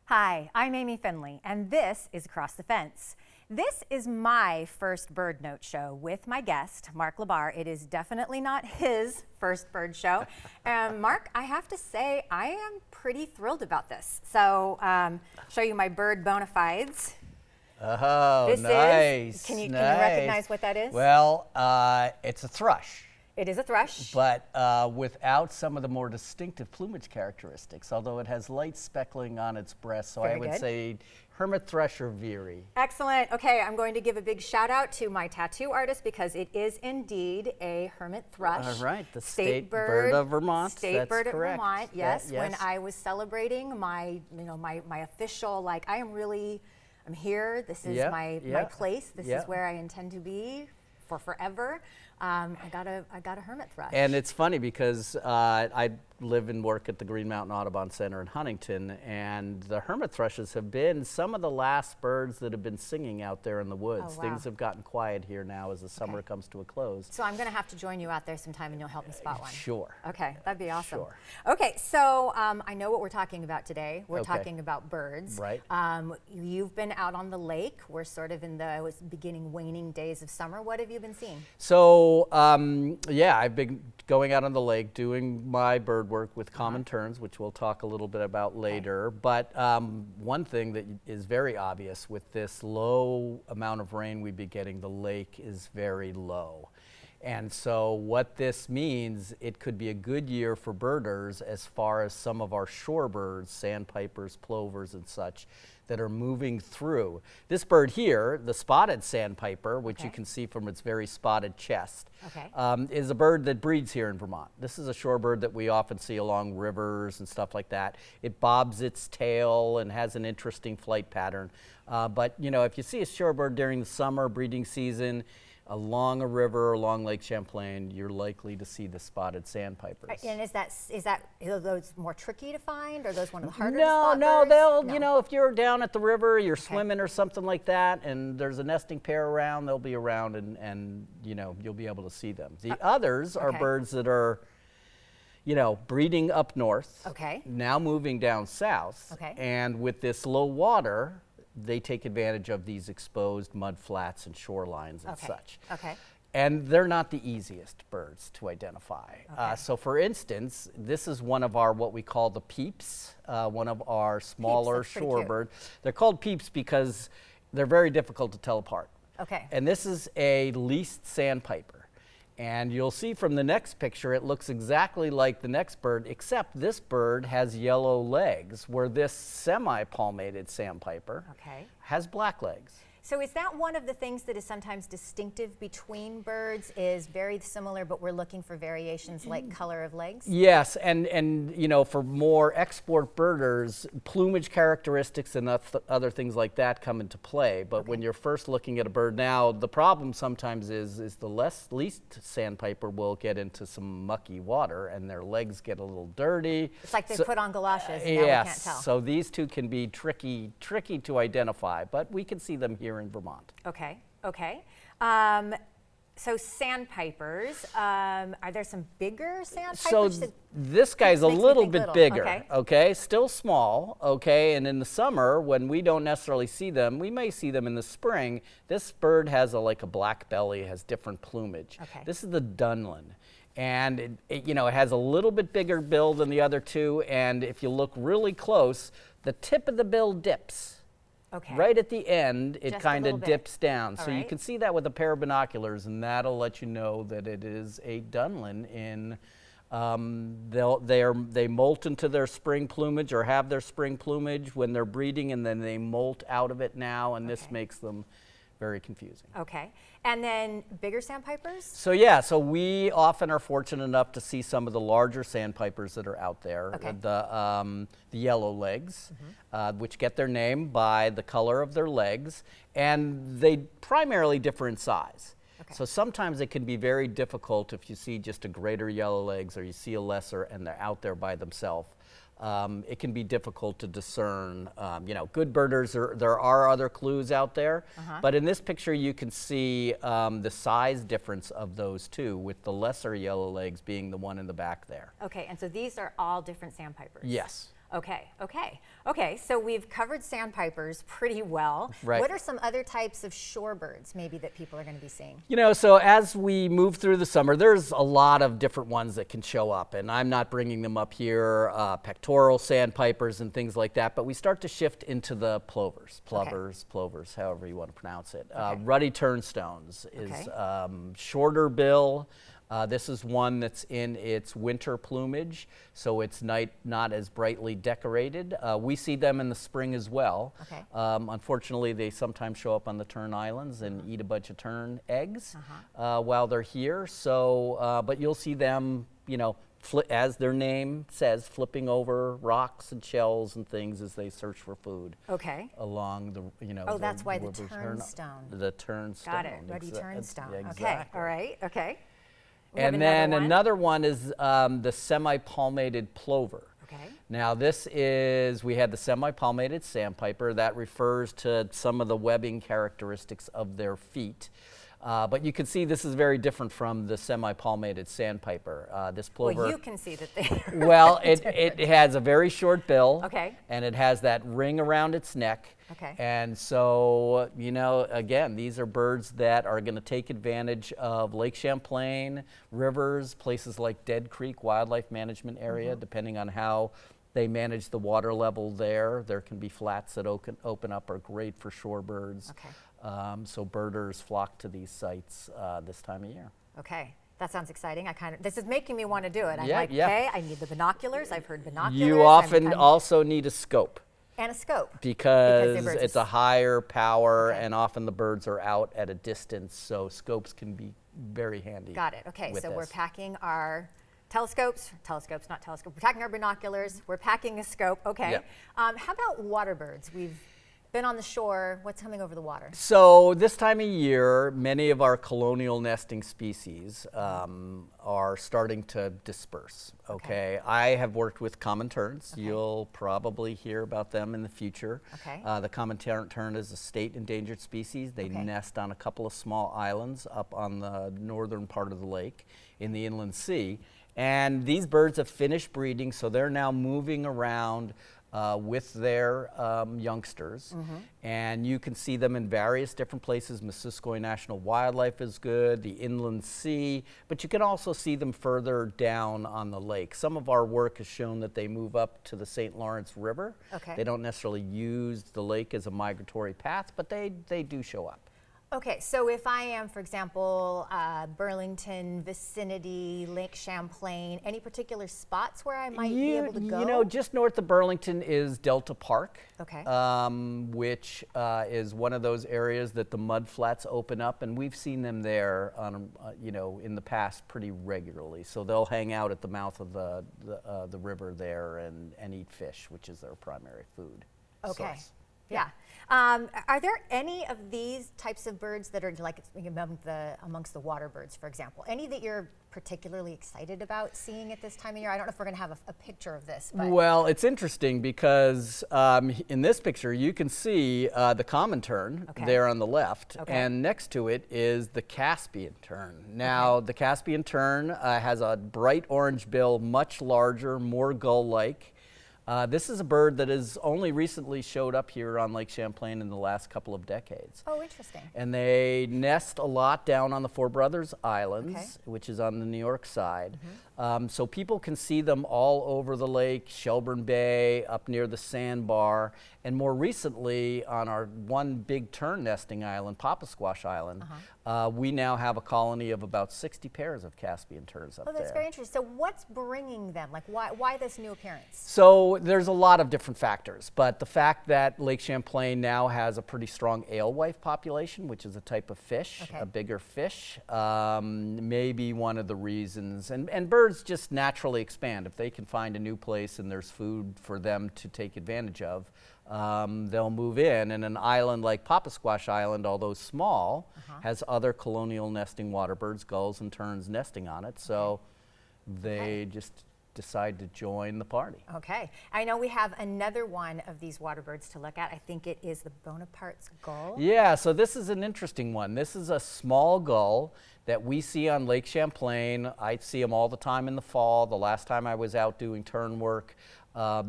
Hi, I'm Amy Finley, and this is Across the Fence. This is my first bird note show with my guest, Mark LaBarr. It is definitely not his first bird show. Mark, I have to say, I am pretty thrilled about this. So, show you my bird bona fides. Oh, this nice. Can you nice. recognize what that is? Well, it's a thrush. It is a thrush. But without some of the more distinctive plumage characteristics, although it has light speckling on its breast, so Very I would good. say hermit thrush or veery. Excellent. Okay, I'm going to give a big shout out to my tattoo artist because it is indeed a hermit thrush. All right, the state bird of Vermont. State That's bird correct. of Vermont. Yes, yes. when I was celebrating my official, like, I'm here. This is my place. This is where I intend to be for forever. I got a hermit thrush. And it's funny because I live and work at the Green Mountain Audubon Center in Huntington, and the hermit thrushes have been some of the last birds that have been singing out there in the woods. Oh, wow. Things have gotten quiet here now as the summer comes to a close. So I'm going to have to join you out there sometime, and you'll help me spot one. Sure. Okay, that'd be awesome. Sure. Okay, so I know what we're talking about today. We're talking about birds. Right. You've been out on the lake. We're sort of in the beginning, waning days of summer. What have you been seeing? So, I've been going out on the lake doing my bird work with common terns, which we'll talk a little bit about later. But one thing that is very obvious with this low amount of rain we've been getting, the lake is very low. And so what this means, it could be a good year for birders as far as some of our shorebirds, sandpipers, plovers, and such, that are moving through. This bird here, the spotted sandpiper, which you can see from its very spotted chest, is a bird that breeds here in Vermont. This is a shorebird that we often see along rivers and stuff like that. It bobs its tail and has an interesting flight pattern. But you know, if you see a shorebird during the summer breeding season, along a river, along Lake Champlain, you're likely to see the spotted sandpipers. And are those more tricky to find? Or are those one of the harder to spot No, birds? they'll, you know, if you're down at the river, you're swimming or something like that, and there's a nesting pair around, they'll be around and you know, you'll be able to see them. The others are birds that are, you know, breeding up north, now moving down south, and with this low water, they take advantage of these exposed mud flats and shorelines and such. And they're not the easiest birds to identify. So for instance, this is one of our, what we call the peeps, one of our smaller shorebirds. They're called peeps because they're very difficult to tell apart. And this is a least sandpiper. And you'll see from the next picture, it looks exactly like the next bird, except this bird has yellow legs, where this semi-palmated sandpiper has black legs. So is that one of the things that is sometimes distinctive between birds, is very similar, but we're looking for variations like color of legs? Yes, and you know, for more export birders, plumage characteristics and other things like that come into play. But when you're first looking at a bird now, the problem sometimes is the least sandpiper will get into some mucky water and their legs get a little dirty. It's like they put on galoshes and now we can't tell. So these two can be tricky to identify, but we can see them here in Vermont. So sandpipers, are there some bigger So sandpipers? this guy's a little bit bigger, Okay. Still small, and in the summer when we don't necessarily see them, we may see them in the spring. This bird has like a black belly, has different plumage. This is the Dunlin. And it has a little bit bigger bill than the other two, and if you look really close, the tip of the bill dips. Right at the end, it kind of dips down. So you can see that with a pair of binoculars, and that'll let you know that it is a Dunlin. They molt into their spring plumage or have their spring plumage when they're breeding, and then they molt out of it now, and this makes them very confusing. And then bigger sandpipers? So we often are fortunate enough to see some of the larger sandpipers that are out there. The yellow legs, which get their name by the color of their legs, and they primarily differ in size. So sometimes it can be very difficult if you see just a greater yellow legs or you see a lesser and they're out there by themselves. It can be difficult to discern. Good birders, there are other clues out there, but in this picture you can see the size difference of those two, with the lesser yellow legs being the one in the back there. Okay, and so these are all different sandpipers? Yes. Okay, so we've covered sandpipers pretty well. Right. What are some other types of shorebirds maybe that people are going to be seeing? You know, so as we move through the summer, there's a lot of different ones that can show up, and I'm not bringing them up here, pectoral sandpipers and things like that, but we start to shift into the plovers, plovers, however you want to pronounce it. Ruddy turnstones is shorter bill. This is one that's in its winter plumage, so it's not as brightly decorated. We see them in the spring as well. Unfortunately, they sometimes show up on the tern islands and eat a bunch of tern eggs while they're here. So, but you'll see them, you know, as their name says, flipping over rocks and shells and things as they search for food. Along the, you know. Oh, that's why the turnstone. The turnstone. Got it. Ruddy turnstone. Exactly. Okay. All right. Okay. And then another one is the semi-palmated plover. Now this is, we had the semi-palmated sandpiper. That refers to some of the webbing characteristics of their feet. But you can see this is very different from the semi-palmated sandpiper. This plover. Well, you can see that they are. Well, it has a very short bill. Okay. And it has that ring around its neck. Okay. And so, you know, again, these are birds that are going to take advantage of Lake Champlain, rivers, places like Dead Creek Wildlife Management Area, depending on how they manage the water level there. There can be flats that open up, are great for shorebirds. So birders flock to these sites this time of year. Okay. That sounds exciting. This is making me want to do it. I'm Yeah, like, okay, I need the binoculars. I've heard binoculars. You often also need a scope. And a scope. Because it's a higher power, and often the birds are out at a distance, so scopes can be very handy. Got it. Okay, so we're packing our telescopes, not telescope. We're packing our binoculars. We're packing a scope. Okay. How about water birds? We've been on the shore. What's coming over the water? So this time of year, many of our colonial nesting species are starting to disperse. I have worked with common terns. You'll probably hear about them in the future. The common tern is a state endangered species. They nest on a couple of small islands up on the northern part of the lake in the inland sea. And these birds have finished breeding, so they're now moving around with their youngsters, and you can see them in various different places. Missisquoi National Wildlife is good, the inland sea, but you can also see them further down on the lake. Some of our work has shown that they move up to the St. Lawrence River. They don't necessarily use the lake as a migratory path, but they do show up. Okay, so if I am, for example, Burlington vicinity, Lake Champlain, any particular spots where I might be able to go? You know, just north of Burlington is Delta Park, which is one of those areas that the mud flats open up, and we've seen them there on, you know, in the past pretty regularly. So they'll hang out at the mouth of the river there and eat fish, which is their primary food source. Yeah. Are there any of these types of birds that are like amongst the water birds, for example? Any that you're particularly excited about seeing at this time of year? I don't know if we're going to have a picture of this. But. Well, it's interesting because in this picture you can see the common tern there on the left, and next to it is the Caspian tern. Now, the Caspian tern has a bright orange bill, much larger, more gull-like. This is a bird that has only recently showed up here on Lake Champlain in the last couple of decades. Oh, interesting. And they nest a lot down on the Four Brothers Islands, which is on the New York side. So people can see them all over the lake, Shelburne Bay, up near the sandbar, and more recently on our one big tern nesting island, Papasquash Island, we now have a colony of about 60 pairs of Caspian terns up there. Oh, that's very interesting. So what's bringing them? Like, why this new appearance? So there's a lot of different factors, but the fact that Lake Champlain now has a pretty strong alewife population, which is a type of fish, a bigger fish, may be one of the reasons. And birds just naturally expand. If they can find a new place and there's food for them to take advantage of, they'll move in. And an island like Papasquash Island, although small, has other colonial nesting water birds, gulls and terns nesting on it. So they just decide to join the party. Okay. I know we have another one of these water birds to look at. I think it is the Bonaparte's gull. Yeah, so this is an interesting one. This is a small gull that we see on Lake Champlain. I see them all the time in the fall. The last time I was out doing tern work,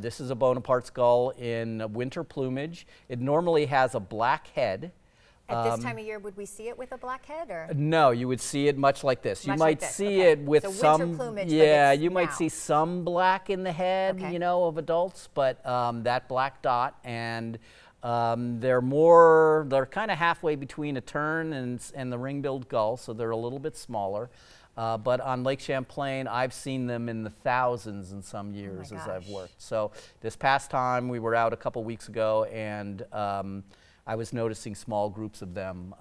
This is a Bonaparte's gull in winter plumage. It normally has a black head. At this time of year, would we see it with a black head, or? No, you would see it much like this. You Much might like this, see okay. it with So some, winter plumage, but yeah, it's you might now. see some black in the head, Okay. you know, of adults, but that black dot, and they're kind of halfway between a tern and the ring-billed gull, so they're a little bit smaller. But on Lake Champlain, I've seen them in the thousands in some years as I've gosh. worked. So this past time, we were out a couple weeks ago, and I was noticing small groups of them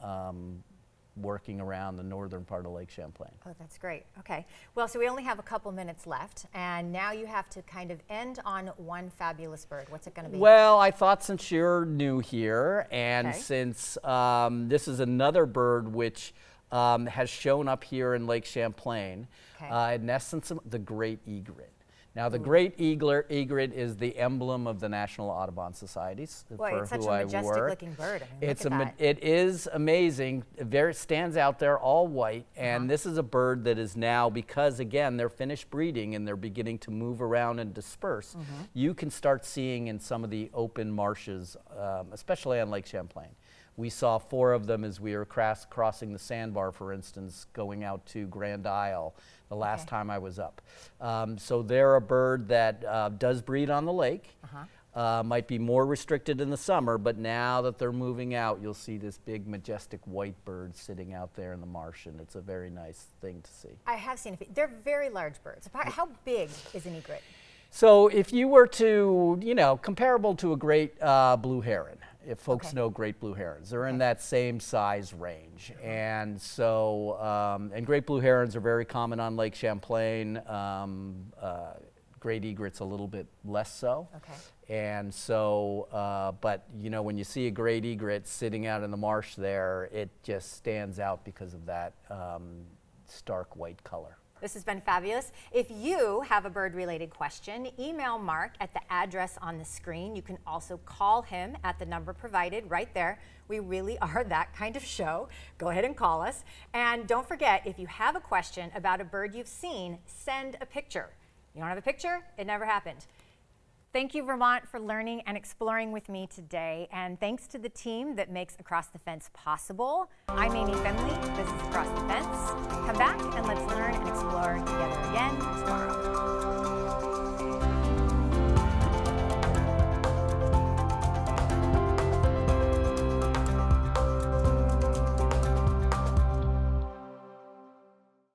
working around the northern part of Lake Champlain. Oh, that's great. Okay. Well, so we only have a couple minutes left, and now you have to kind of end on one fabulous bird. What's it going to be? Well, I thought since you're new here, and Okay. since this is another bird which has shown up here in Lake Champlain, Okay. in essence, the great egret. Now, the great egret is the emblem of the National Audubon Societies, Boy, for it's such who a I majestic work. looking bird. I mean, It's look at that. it is amazing. It very stands out there, all white, and this is a bird that is now, because again they're finished breeding and they're beginning to move around and disperse. You can start seeing in some of the open marshes, especially on Lake Champlain. We saw 4 of them as we were crossing the sandbar, for instance, going out to Grand Isle the last Okay. time I was up. So they're a bird that does breed on the lake. Might be more restricted in the summer, but now that they're moving out, you'll see this big, majestic white bird sitting out there in the marsh, and it's a very nice thing to see. I have seen it. They're very large birds. How big is an egret? So if you were to, you know, comparable to a great blue heron, if folks Okay. know great blue herons, they're in that same size range. And so, and great blue herons are very common on Lake Champlain. Great egret's a little bit less so. Okay. And so, but you know, when you see a great egret sitting out in the marsh there, it just stands out because of that stark white color. This has been fabulous. If you have a bird-related question, email Mark at the address on the screen. You can also call him at the number provided right there. We really are that kind of show. Go ahead and call us. And don't forget, if you have a question about a bird you've seen, send a picture. You don't have a picture? It never happened. Thank you, Vermont, for learning and exploring with me today. And thanks to the team that makes Across the Fence possible. I'm Amy Finley. This is Across the Fence. Come back.